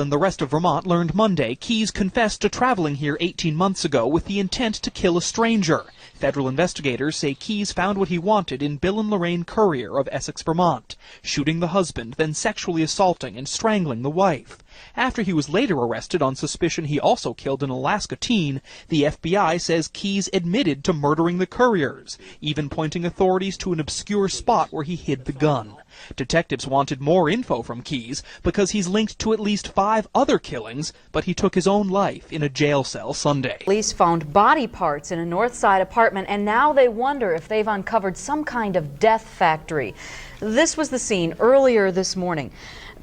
and the rest of Vermont learned Monday Keys confessed to traveling here 18 months ago with the intent to kill a stranger. Federal investigators say Keys found what he wanted in Bill and Lorraine Currier of Essex, Vermont, shooting the husband, then sexually assaulting and strangling the wife. After he was later arrested on suspicion he also killed an Alaska teen, the FBI says Keys admitted to murdering the Curriers, even pointing authorities to an obscure spot where he hid the gun. Detectives wanted more info from Keys because he's linked to at least 5 other killings, but he took his own life in a jail cell Sunday. Police found body parts in a North Side apartment, and now they wonder if they've uncovered some kind of death factory. This was the scene earlier this morning.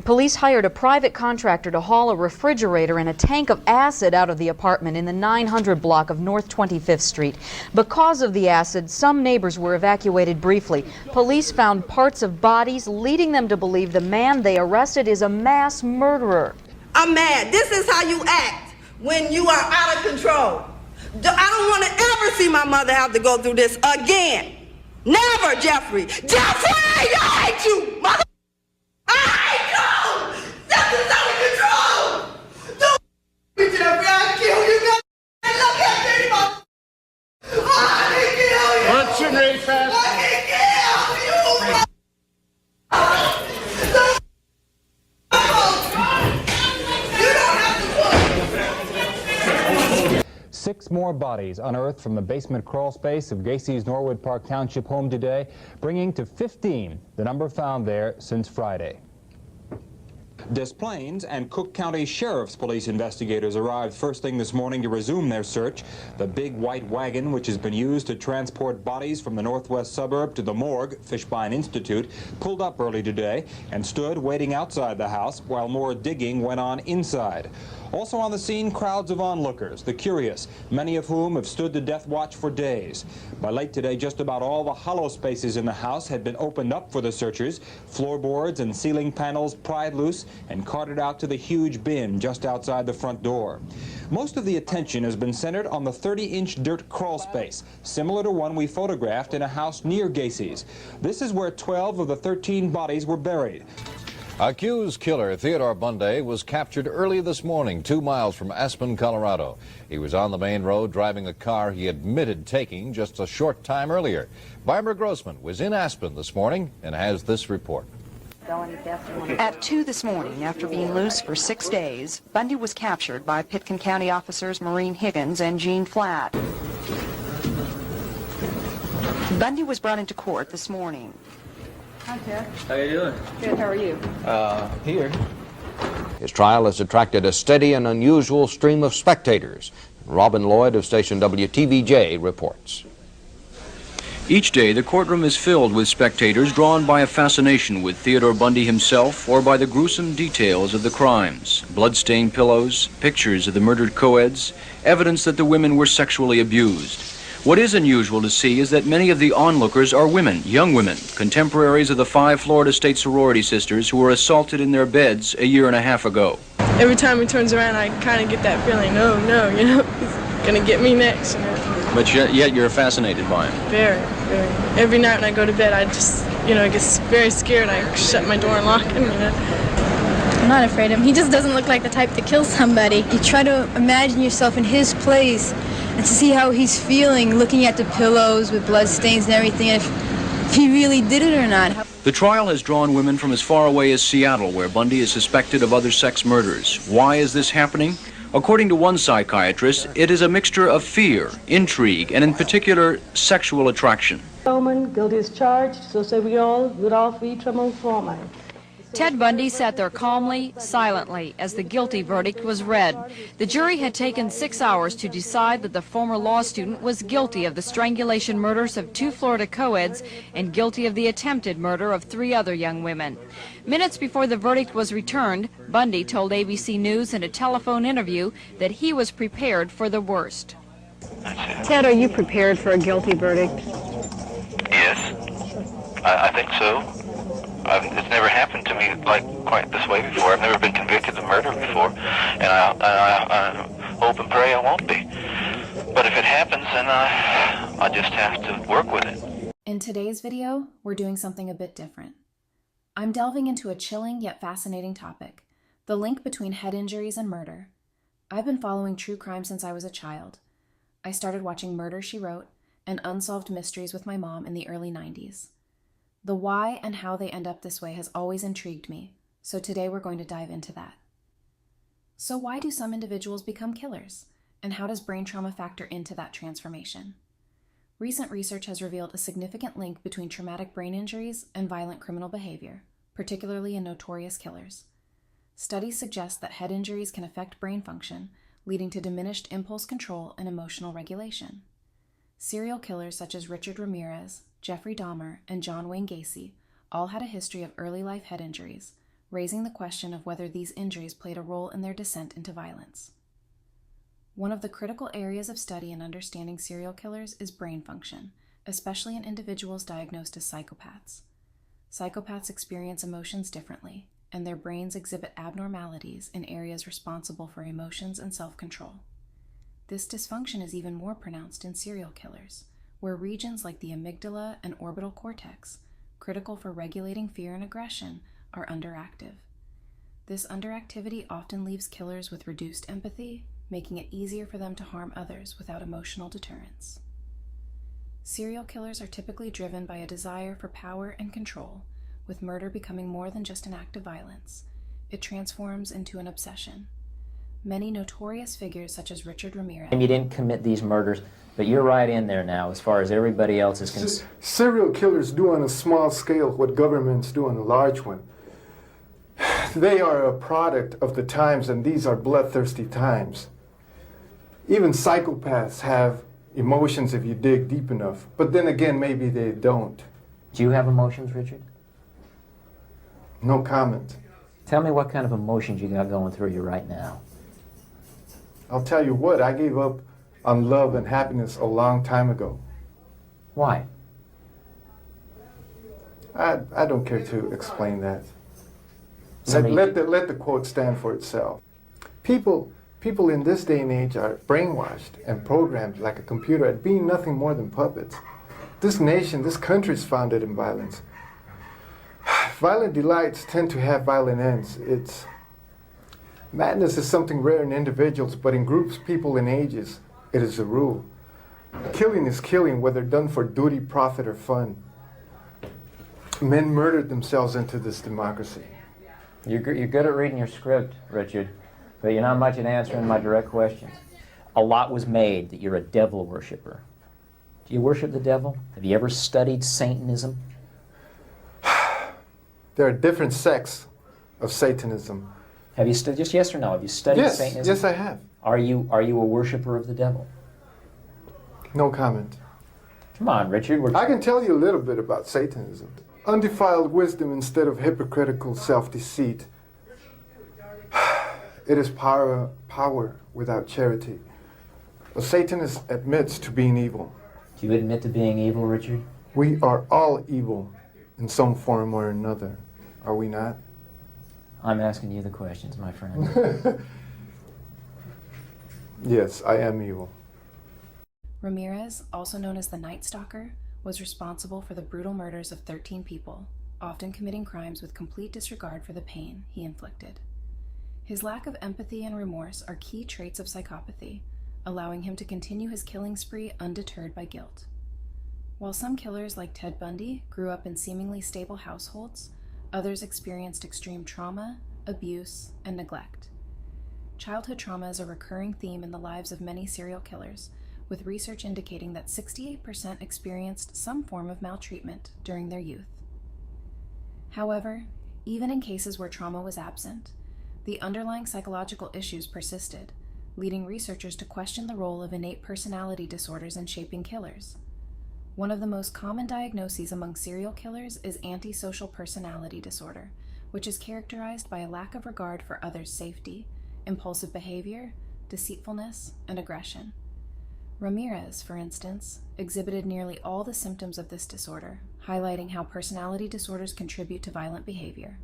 Police hired a private contractor to haul a refrigerator and a tank of acid out of the apartment in the 900 block of North 25th Street. Because of the acid, some neighbors were evacuated briefly. Police found parts of bodies, leading them to believe the man they arrested is a mass murderer. I'm mad. This is how you act when you are out of control. I don't want to ever see my mother have to go through this again. Never, Jeffrey. Jeffrey, I hate you, mother. I hate you! This is out of control! Don't me, Jeffrey, I'll kill you guys! And look at me, mother! I can kill you! What's your name, fast? I can kill you! You don't have to. 6 more bodies unearthed from the basement crawl space of Gacy's Norwood Park Township home today, bringing to 15 the number found there since Friday. Des Plaines and Cook County Sheriff's Police investigators arrived first thing this morning to resume their search. The big white wagon, which has been used to transport bodies from the northwest suburb to the morgue, Fishbein Institute, pulled up early today and stood waiting outside the house while more digging went on inside. Also on the scene, crowds of onlookers, the curious, many of whom have stood the death watch for days. By late today, just about all the hollow spaces in the house had been opened up for the searchers, floorboards and ceiling panels pried loose and carted out to the huge bin just outside the front door. Most of the attention has been centered on the 30-inch dirt crawl space, similar to one we photographed in a house near Gacy's. This is where 12 of the 13 bodies were buried. Accused killer Theodore Bundy was captured early this morning 2 miles from Aspen, Colorado. He was on the main road driving the car he admitted taking just a short time earlier. Barbara Grossman was in Aspen this morning and has this report. At 2 this morning, after being loose for 6 days, Bundy was captured by Pitkin County officers Maureen Higgins and Jean Flatt. Bundy was brought into court this morning. Hi, Ted. How you doing? Good, how are you? Here. His trial has attracted a steady and unusual stream of spectators. Robin Lloyd of station WTVJ reports. Each day, the courtroom is filled with spectators drawn by a fascination with Theodore Bundy himself or by the gruesome details of the crimes. Blood-stained pillows, pictures of the murdered co-eds, evidence that the women were sexually abused. What is unusual to see is that many of the onlookers are women, young women, contemporaries of the 5 Florida State sorority sisters who were assaulted in their beds a year and a half ago. Every time he turns around, I kind of get that feeling, oh no, you know, he's going to get me next. You know. But yet you're fascinated by him. Very, very. Every night when I go to bed, I just, you know, I get very scared. I shut my door and lock him, you know. I'm not afraid of him. He just doesn't look like the type to kill somebody. You try to imagine yourself in his place and to see how he's feeling, looking at the pillows with blood stains and everything, if he really did it or not. The trial has drawn women from as far away as Seattle, where Bundy is suspected of other sex murders. Why is this happening? According to one psychiatrist, it is a mixture of fear, intrigue, and in particular, sexual attraction. Guilty is charged, so say we all, with all 3 trembling for mine. Ted Bundy sat there calmly, silently, as the guilty verdict was read. The jury had taken 6 hours to decide that the former law student was guilty of the strangulation murders of 2 Florida co-eds and guilty of the attempted murder of 3 other young women. Minutes before the verdict was returned, Bundy told ABC News in a telephone interview that he was prepared for the worst. Ted, are you prepared for a guilty verdict? Yes, I think so. It's never happened to me like quite this way before. I've never been convicted of murder before, and I hope and pray I won't be. But if it happens, then I just have to work with it. In today's video, we're doing something a bit different. I'm delving into a chilling yet fascinating topic, The link between head injuries and murder. I've been following true crime since I was a child. I started watching Murder, She Wrote and Unsolved Mysteries with my mom in the early 90s. The why and how they end up this way has always intrigued me, so today we're going to dive into that. So why do some individuals become killers, and how does brain trauma factor into that transformation? Recent research has revealed a significant link between traumatic brain injuries and violent criminal behavior, particularly in notorious killers. Studies suggest that head injuries can affect brain function, leading to diminished impulse control and emotional regulation. Serial killers such as Richard Ramirez, Jeffrey Dahmer, and John Wayne Gacy all had a history of early life head injuries, raising the question of whether these injuries played a role in their descent into violence. One of the critical areas of study in understanding serial killers is brain function, especially in individuals diagnosed as psychopaths. Psychopaths experience emotions differently, and their brains exhibit abnormalities in areas responsible for emotions and self-control. This dysfunction is even more pronounced in serial killers, where regions like the amygdala and orbital cortex, critical for regulating fear and aggression, are underactive. This underactivity often leaves killers with reduced empathy, making it easier for them to harm others without emotional deterrence. Serial killers are typically driven by a desire for power and control, with murder becoming more than just an act of violence. It transforms into an obsession. Many notorious figures such as Richard Ramirez. And you didn't commit these murders, but you're right in there now as far as everybody else is concerned. Serial killers do on a small scale what governments do on a large one. They are a product of the times, and these are bloodthirsty times. Even psychopaths have emotions if you dig deep enough, but then again, maybe they don't. Do you have emotions, Richard? No comment. Tell me what kind of emotions you got going through you right now. I'll tell you what, I gave up on love and happiness a long time ago. Why? I don't care to explain that. Let the quote stand for itself. People in this day and age are brainwashed and programmed like a computer at being nothing more than puppets. This nation, this country is founded in violence. Violent delights tend to have violent ends. Madness is something rare in individuals, but in groups, people, and ages, it is a rule. Killing is killing, whether done for duty, profit, or fun. Men murdered themselves into this democracy. You're good at reading your script, Richard, but you're not much at answering my direct questions. A lot was made that you're a devil worshiper. Do you worship the devil? Have you ever studied Satanism? There are different sects of Satanism. Have you studied, just yes or no, have you studied Satanism? Yes, I have. Are you a worshiper of the devil? No comment. Come on, Richard. I can tell you a little bit about Satanism. Undefiled wisdom instead of hypocritical self-deceit. It is power without charity. A Satanist admits to being evil. Do you admit to being evil, Richard? We are all evil in some form or another, are we not? I'm asking you the questions, my friend. Yes, I am evil. Ramirez, also known as the Night Stalker, was responsible for the brutal murders of 13 people, often committing crimes with complete disregard for the pain he inflicted. His lack of empathy and remorse are key traits of psychopathy, allowing him to continue his killing spree undeterred by guilt. While some killers like Ted Bundy grew up in seemingly stable households, others experienced extreme trauma, abuse, and neglect. Childhood trauma is a recurring theme in the lives of many serial killers, with research indicating that 68% experienced some form of maltreatment during their youth. However, even in cases where trauma was absent, the underlying psychological issues persisted, leading researchers to question the role of innate personality disorders in shaping killers. One of the most common diagnoses among serial killers is antisocial personality disorder, which is characterized by a lack of regard for others' safety, impulsive behavior, deceitfulness, and aggression. Ramirez, for instance, exhibited nearly all the symptoms of this disorder, highlighting how personality disorders contribute to violent behavior.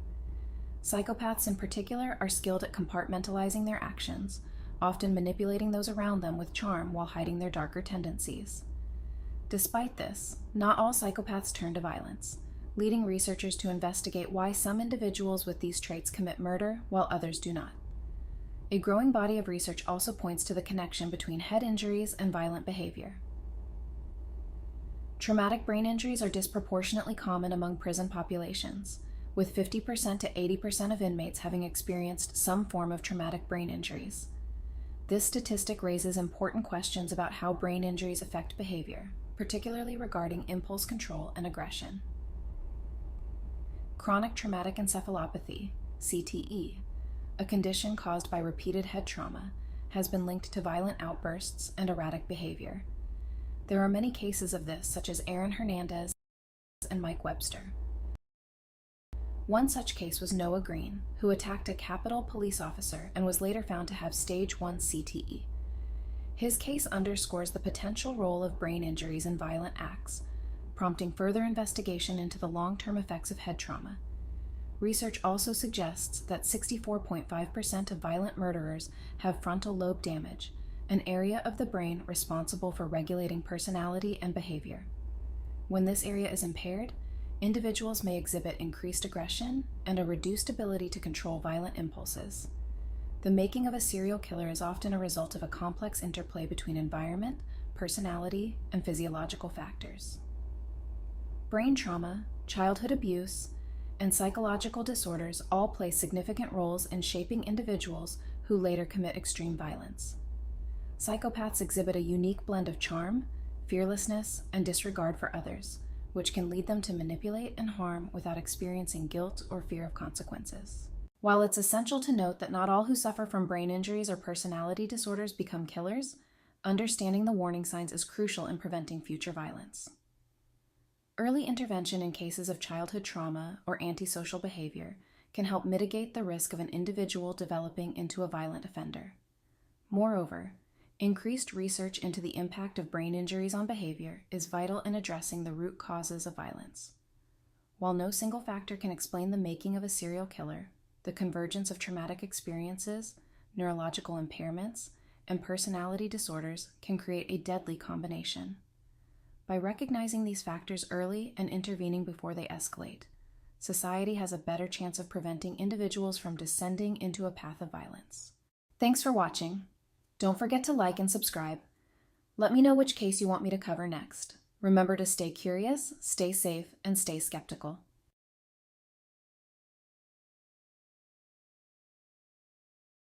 Psychopaths in particular are skilled at compartmentalizing their actions, often manipulating those around them with charm while hiding their darker tendencies. Despite this, not all psychopaths turn to violence. leading researchers to investigate why some individuals with these traits commit murder while others do not. A growing body of research also points to the connection between head injuries and violent behavior. Traumatic brain injuries are disproportionately common among prison populations, with 50% to 80% of inmates having experienced some form of traumatic brain injuries. This statistic raises important questions about how brain injuries affect behavior, particularly regarding impulse control and aggression. Chronic traumatic encephalopathy, CTE, a condition caused by repeated head trauma, has been linked to violent outbursts and erratic behavior. There are many cases of this, such as Aaron Hernandez and Mike Webster. One such case was Noah Green, who attacked a Capitol police officer and was later found to have stage 1 CTE. His case underscores the potential role of brain injuries in violent acts, prompting further investigation into the long-term effects of head trauma. Research also suggests that 64.5% of violent murderers have frontal lobe damage, an area of the brain responsible for regulating personality and behavior. When this area is impaired, individuals may exhibit increased aggression and a reduced ability to control violent impulses. The making of a serial killer is often a result of a complex interplay between environment, personality, and physiological factors. Brain trauma, childhood abuse, and psychological disorders all play significant roles in shaping individuals who later commit extreme violence. Psychopaths exhibit a unique blend of charm, fearlessness, and disregard for others, which can lead them to manipulate and harm without experiencing guilt or fear of consequences. While it's essential to note that not all who suffer from brain injuries or personality disorders become killers, understanding the warning signs is crucial in preventing future violence. Early intervention in cases of childhood trauma or antisocial behavior can help mitigate the risk of an individual developing into a violent offender. Moreover, increased research into the impact of brain injuries on behavior is vital in addressing the root causes of violence. While no single factor can explain the making of a serial killer, the convergence of traumatic experiences, neurological impairments, and personality disorders can create a deadly combination. By recognizing these factors early and intervening before they escalate, society has a better chance of preventing individuals from descending into a path of violence. Thanks for watching. Don't forget to like and subscribe. Let me know which case you want me to cover next. Remember to stay curious, stay safe, and stay skeptical.